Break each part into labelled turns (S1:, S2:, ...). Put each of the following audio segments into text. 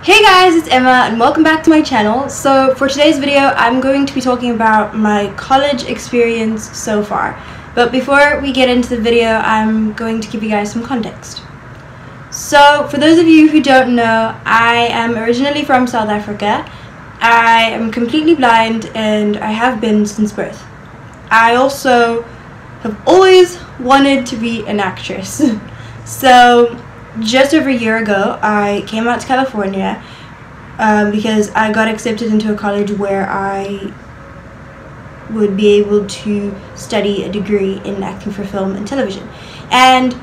S1: Hey guys, it's Emma and welcome back to my channel. So for today's video, I'm going to be talking about my college experience so far. But before we get into the video, I'm going to give you guys some context. So for those of you who don't know, I am originally from South Africa. I am completely blind and I have been since birth. I also have always wanted to be an actress. So just over a year ago, I came out to California because I got accepted into a college where I would be able to study a degree in acting for film and television. And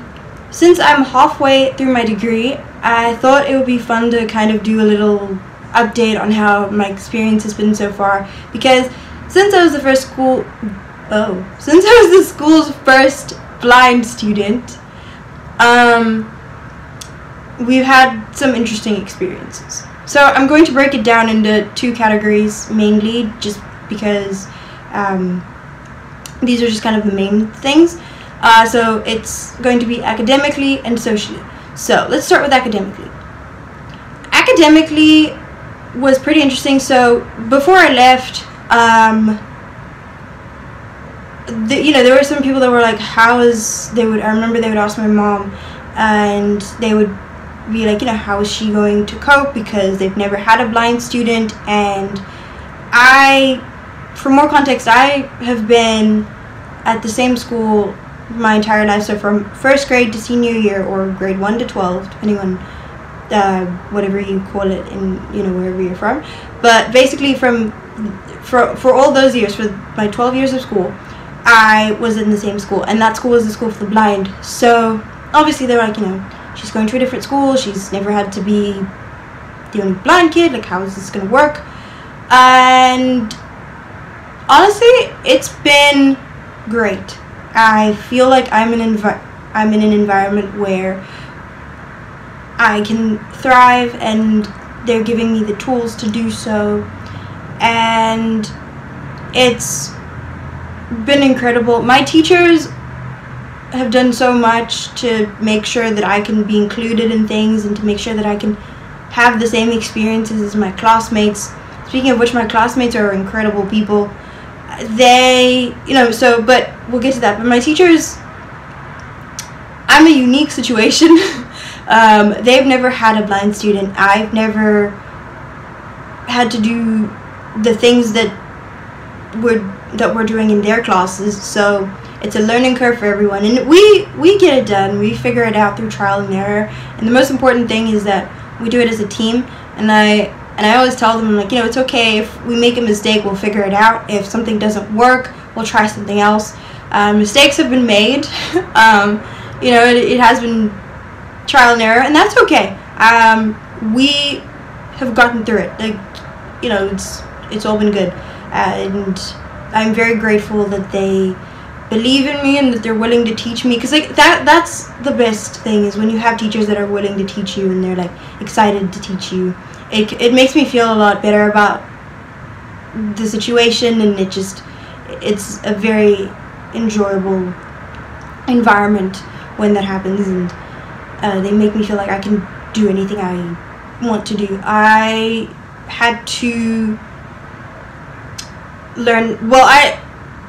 S1: since I'm halfway through my degree, I thought it would be fun to kind of do a little update on how my experience has been so far, because since I was the school's first blind student, we've had some interesting experiences. So I'm going to break it down into two categories mainly, just because these are just kind of the main things. So it's going to be academically and socially. So let's start with academically. Academically was pretty interesting. So before I left, there were some people that were like, I remember they would ask my mom, and they would be like, how is she going to cope, because they've never had a blind student. And for more context, I have been at the same school my entire life, so from first grade to senior year, or grade 1 to 12, depending on whatever you call it in wherever you're from. But basically for all those years, for my 12 years of school, I was in the same school, and that school was the school for the blind. So obviously they were like, she's going to a different school, she's never had to be the only blind kid, like how is this going to work? And honestly, it's been great. I feel like I'm in an environment where I can thrive, and they're giving me the tools to do so, and it's been incredible. My teachers have done so much to make sure that I can be included in things, and to make sure that I can have the same experiences as my classmates. Speaking of which, my classmates are incredible people. But we'll get to that. But my teachers, I'm a unique situation. They've never had a blind student. I've never had to do the things that we're doing in their classes, so it's a learning curve for everyone, and we get it done. We figure it out through trial and error, and the most important thing is that we do it as a team. And I always tell them, like, it's okay if we make a mistake, we'll figure it out. If something doesn't work, we'll try something else. Mistakes have been made. It has been trial and error, and that's okay. We have gotten through it. Like, it's all been good, and I'm very grateful that they believe in me and that they're willing to teach me, because that's the best thing, is when you have teachers that are willing to teach you and they're like excited to teach you. It makes me feel a lot better about the situation, and it's a very enjoyable environment when that happens, and they make me feel like I can do anything I want to do. I had to learn, I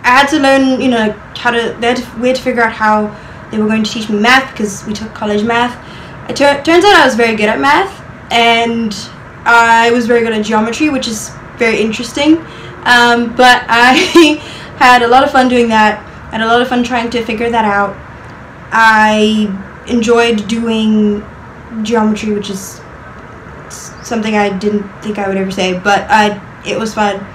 S1: had to learn, we had to figure out how they were going to teach me math, because we took college math. It turns out I was very good at math, and I was very good at geometry, which is very interesting. But I had a lot of fun doing that. I had a lot of fun trying to figure that out. I enjoyed doing geometry, which is something I didn't think I would ever say, but it was fun.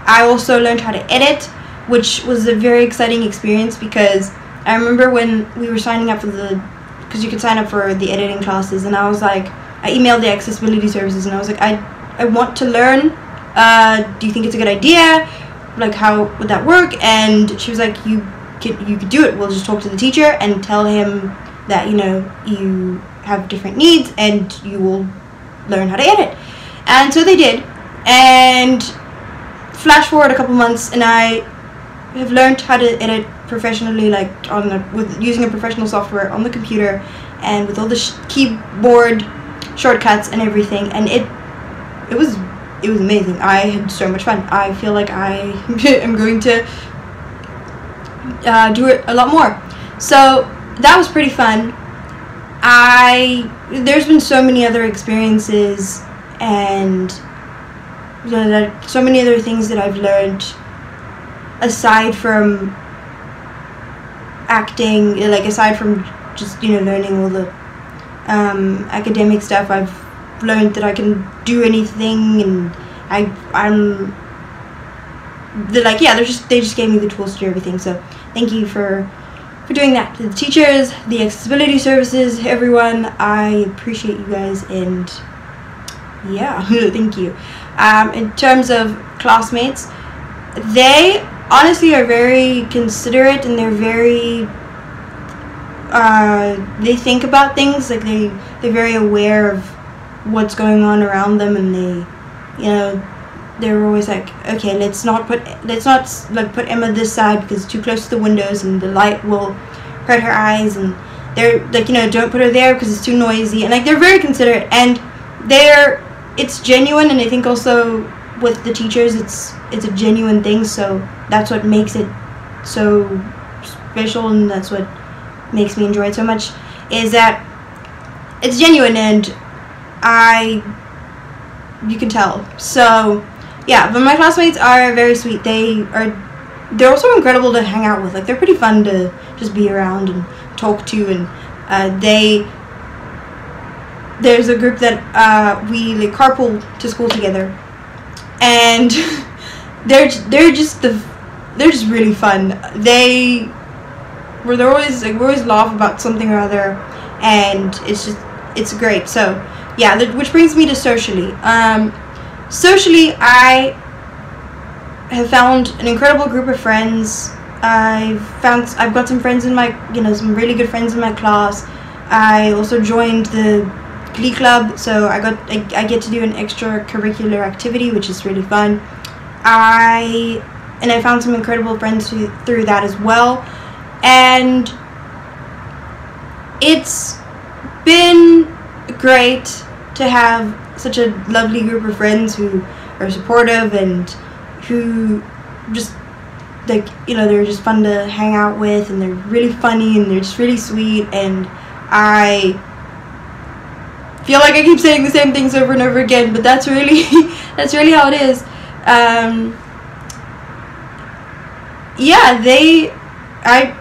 S1: I also learned how to edit, which was a very exciting experience, because I remember when we were signing up because you could sign up for the editing classes, and I was like, I emailed the accessibility services, and I was like, I want to learn. Do you think it's a good idea? Like, how would that work? And she was like, you could do it. We'll just talk to the teacher and tell him that you have different needs, and you will learn how to edit. And so they did, and flash forward a couple months, and I have learned how to edit professionally, like with using a professional software on the computer, and with all the keyboard shortcuts and everything, and it was amazing. I had so much fun. I feel like I am going to do it a lot more. So that was pretty fun. There's been so many other experiences and so many other things that I've learned aside from acting, like aside from just, you know, learning all the academic stuff. I've learned that I can do anything, and they just gave me the tools to do everything. So thank you for doing that. To the teachers, the accessibility services, everyone, I appreciate you guys, and yeah, thank you. In terms of classmates, they honestly are very considerate, and they're very they think about things, like they're very aware of what's going on around them, and they're always like, okay, let's not put Emma this side because it's too close to the windows and the light will hurt her eyes, and they're like, don't put her there because it's too noisy, and like they're very considerate, and it's genuine. And I think also with the teachers, it's a genuine thing, so that's what makes it so special, and that's what makes me enjoy it so much, is that it's genuine, and you can tell. So yeah, but my classmates are very sweet. They're also incredible to hang out with. Like, they're pretty fun to just be around and talk to, and there's a group that we like carpool to school together, and they're just really fun. They're always like, we always laugh about something or other, and it's great. So yeah, which brings me to socially. Socially, I have found an incredible group of friends. I've got some friends in my, some really good friends in my class. I also joined the Glee Club, so I get to do an extracurricular activity, which is really fun. I found some incredible friends through that as well, and it's been great to have such a lovely group of friends who are supportive and who just, like, they're just fun to hang out with, and they're really funny, and they're just really sweet, and I feel like I keep saying the same things over and over again, but that's really how it is. Yeah, I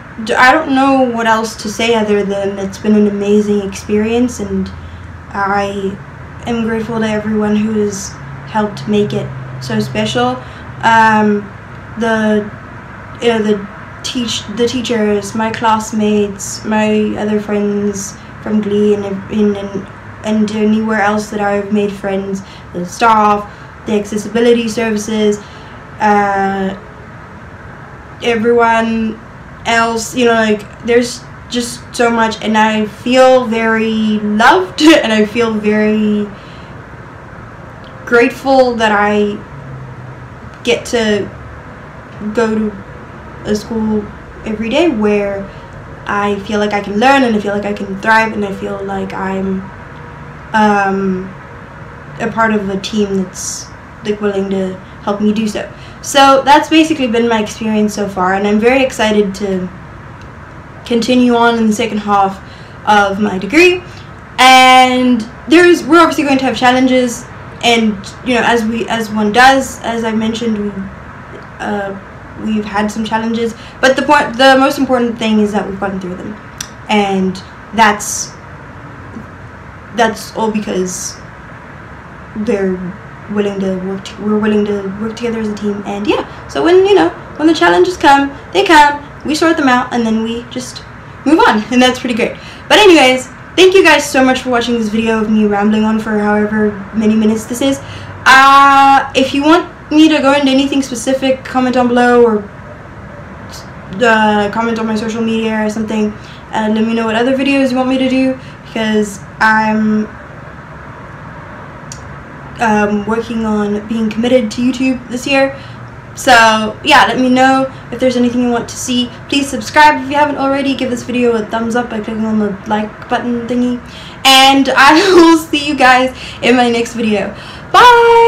S1: don't know what else to say other than it's been an amazing experience, and I am grateful to everyone who has helped make it so special. The teachers, my classmates, my other friends from Glee, and anywhere else that I've made friends, the staff, the accessibility services, everyone else, there's just so much, and I feel very loved, and I feel very grateful that I get to go to a school every day where I feel like I can learn, and I feel like I can thrive, and I feel like I'm a part of a team that's like willing to help me do so. So that's basically been my experience so far, and I'm very excited to continue on in the second half of my degree. And we're obviously going to have challenges, and as one does, as I mentioned, we've had some challenges, but the most important thing is that we've gotten through them, and that's all because we're willing to work together as a team. And yeah, so when the challenges come, we sort them out, and then we just move on, and that's pretty great. But anyways, thank you guys so much for watching this video of me rambling on for however many minutes this is. If you want me to go into anything specific, comment down below, or comment on my social media or something, and let me know what other videos you want me to do, because I'm working on being committed to YouTube this year. So yeah, let me know if there's anything you want to see. Please subscribe if you haven't already. Give this video a thumbs up by clicking on the like button thingy, and I will see you guys in my next video. Bye.